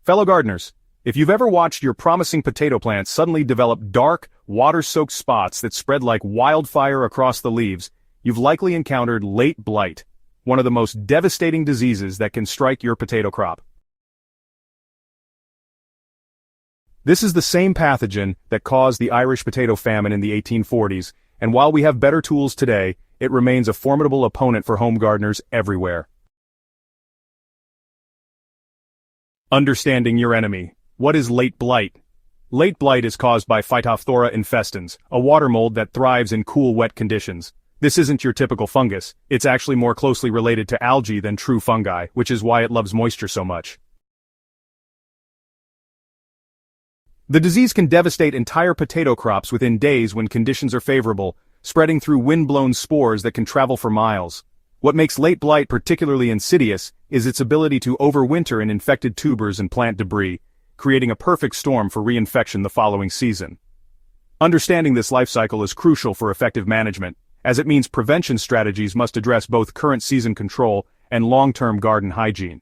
Fellow gardeners, if you've ever watched your promising potato plants suddenly develop dark, water-soaked spots that spread like wildfire across the leaves, you've likely encountered late blight, one of the most devastating diseases that can strike your potato crop. This is the same pathogen that caused the Irish potato famine in the 1840s, and while we have better tools today, it remains a formidable opponent for home gardeners everywhere. Understanding your enemy. What is late blight? Late blight is caused by Phytophthora infestans, a water mold that thrives in cool, wet conditions. This isn't your typical fungus, it's actually more closely related to algae than true fungi, which is why it loves moisture so much. The disease can devastate entire potato crops within days when conditions are favorable, spreading through wind-blown spores that can travel for miles. What makes late blight particularly insidious is its ability to overwinter in infected tubers and plant debris, creating a perfect storm for reinfection the following season. Understanding this life cycle is crucial for effective management, as it means prevention strategies must address both current season control and long-term garden hygiene.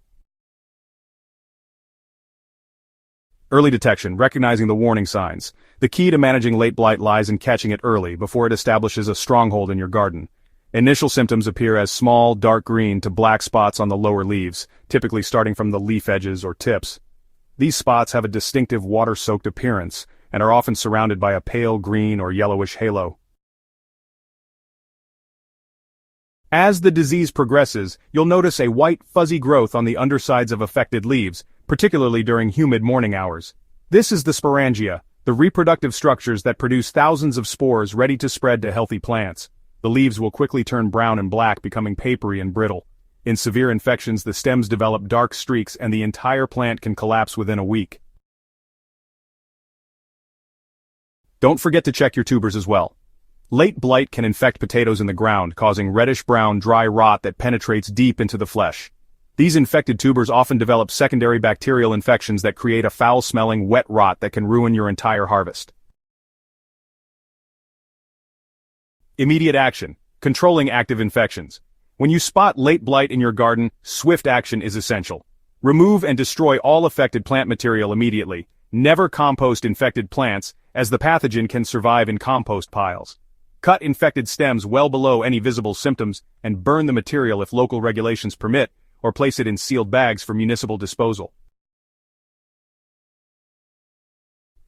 Early detection, recognizing the warning signs. The key to managing late blight lies in catching it early before it establishes a stronghold in your garden. Initial symptoms appear as small, dark green to black spots on the lower leaves, typically starting from the leaf edges or tips. These spots have a distinctive water-soaked appearance and are often surrounded by a pale green or yellowish halo. As the disease progresses, you'll notice a white, fuzzy growth on the undersides of affected leaves, particularly during humid morning hours. This is the sporangia, the reproductive structures that produce thousands of spores ready to spread to healthy plants. The leaves will quickly turn brown and black, becoming papery and brittle. In severe infections, the stems develop dark streaks and the entire plant can collapse within a week. Don't forget to check your tubers as well. Late blight can infect potatoes in the ground, causing reddish-brown dry rot that penetrates deep into the flesh. These infected tubers often develop secondary bacterial infections that create a foul-smelling wet rot that can ruin your entire harvest. Immediate action. Controlling active infections. When you spot late blight in your garden, swift action is essential. Remove and destroy all affected plant material immediately. Never compost infected plants, as the pathogen can survive in compost piles. Cut infected stems well below any visible symptoms, and burn the material if local regulations permit, or place it in sealed bags for municipal disposal.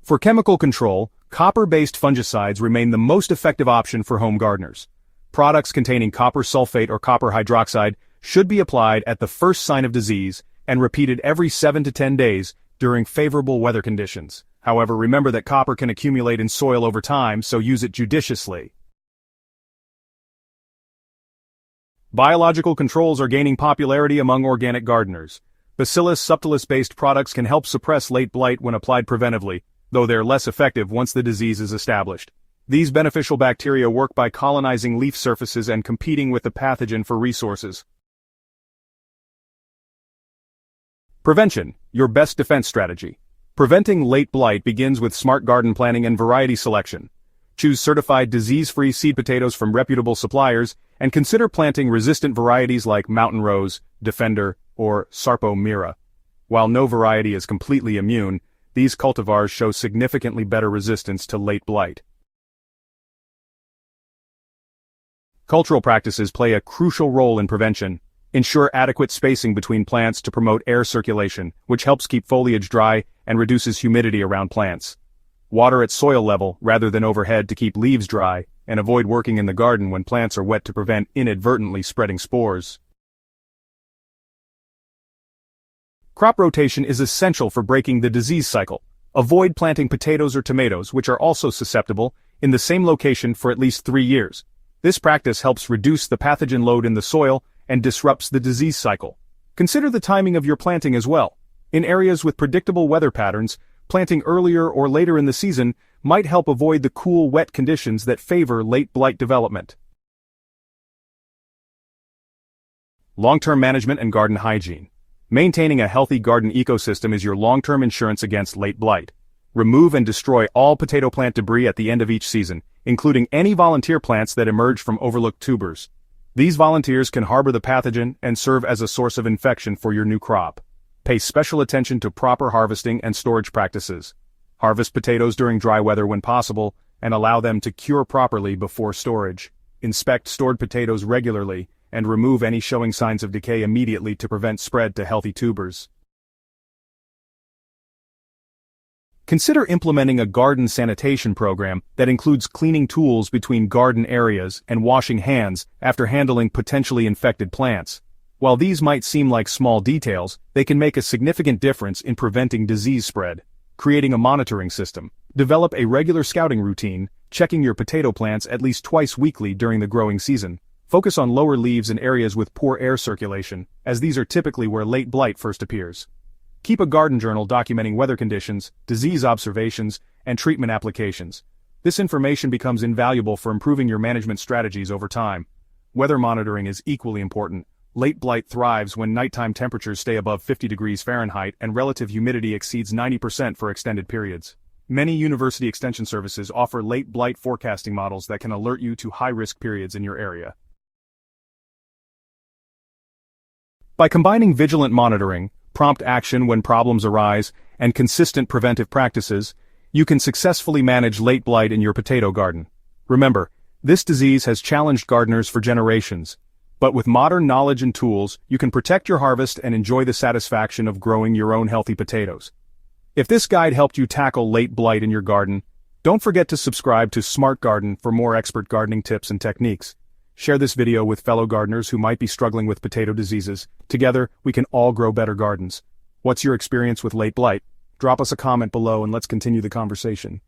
For chemical control, copper-based fungicides remain the most effective option for home gardeners. Products containing copper sulfate or copper hydroxide should be applied at the first sign of disease and repeated every 7 to 10 days during favorable weather conditions. However, remember that copper can accumulate in soil over time, so use it judiciously. Biological controls are gaining popularity among organic gardeners. Bacillus subtilis-based products can help suppress late blight when applied preventively, though they're less effective once the disease is established. These beneficial bacteria work by colonizing leaf surfaces and competing with the pathogen for resources. Prevention, your best defense strategy. Preventing late blight begins with smart garden planning and variety selection. Choose certified disease-free seed potatoes from reputable suppliers, and consider planting resistant varieties like Mountain Rose, Defender, or Sarpo Mira. While no variety is completely immune, these cultivars show significantly better resistance to late blight. Cultural practices play a crucial role in prevention. Ensure adequate spacing between plants to promote air circulation, which helps keep foliage dry and reduces humidity around plants. Water at soil level rather than overhead to keep leaves dry, and avoid working in the garden when plants are wet to prevent inadvertently spreading spores. Crop rotation is essential for breaking the disease cycle. Avoid planting potatoes or tomatoes, which are also susceptible, in the same location for at least 3 years. This practice helps reduce the pathogen load in the soil and disrupts the disease cycle. Consider the timing of your planting as well. In areas with predictable weather patterns, planting earlier or later in the season might help avoid the cool, wet conditions that favor late blight development. Long-term management and garden hygiene. Maintaining a healthy garden ecosystem is your long-term insurance against late blight. Remove and destroy all potato plant debris at the end of each season, including any volunteer plants that emerge from overlooked tubers. These volunteers can harbor the pathogen and serve as a source of infection for your new crop. Pay special attention to proper harvesting and storage practices. Harvest potatoes during dry weather when possible, and allow them to cure properly before storage. Inspect stored potatoes regularly, and remove any showing signs of decay immediately to prevent spread to healthy tubers. Consider implementing a garden sanitation program that includes cleaning tools between garden areas and washing hands after handling potentially infected plants. While these might seem like small details, they can make a significant difference in preventing disease spread. Creating a monitoring system. Develop a regular scouting routine, checking your potato plants at least twice weekly during the growing season. Focus on lower leaves and areas with poor air circulation, as these are typically where late blight first appears. Keep a garden journal documenting weather conditions, disease observations, and treatment applications. This information becomes invaluable for improving your management strategies over time. Weather monitoring is equally important. Late blight thrives when nighttime temperatures stay above 50 degrees Fahrenheit and relative humidity exceeds 90% for extended periods. Many university extension services offer late blight forecasting models that can alert you to high-risk periods in your area. By combining vigilant monitoring, prompt action when problems arise, and consistent preventive practices, you can successfully manage late blight in your potato garden. Remember, this disease has challenged gardeners for generations, but with modern knowledge and tools, you can protect your harvest and enjoy the satisfaction of growing your own healthy potatoes. If this guide helped you tackle late blight in your garden, don't forget to subscribe to Smart Garden for more expert gardening tips and techniques. Share this video with fellow gardeners who might be struggling with potato diseases. Together, we can all grow better gardens. What's your experience with late blight? Drop us a comment below and let's continue the conversation.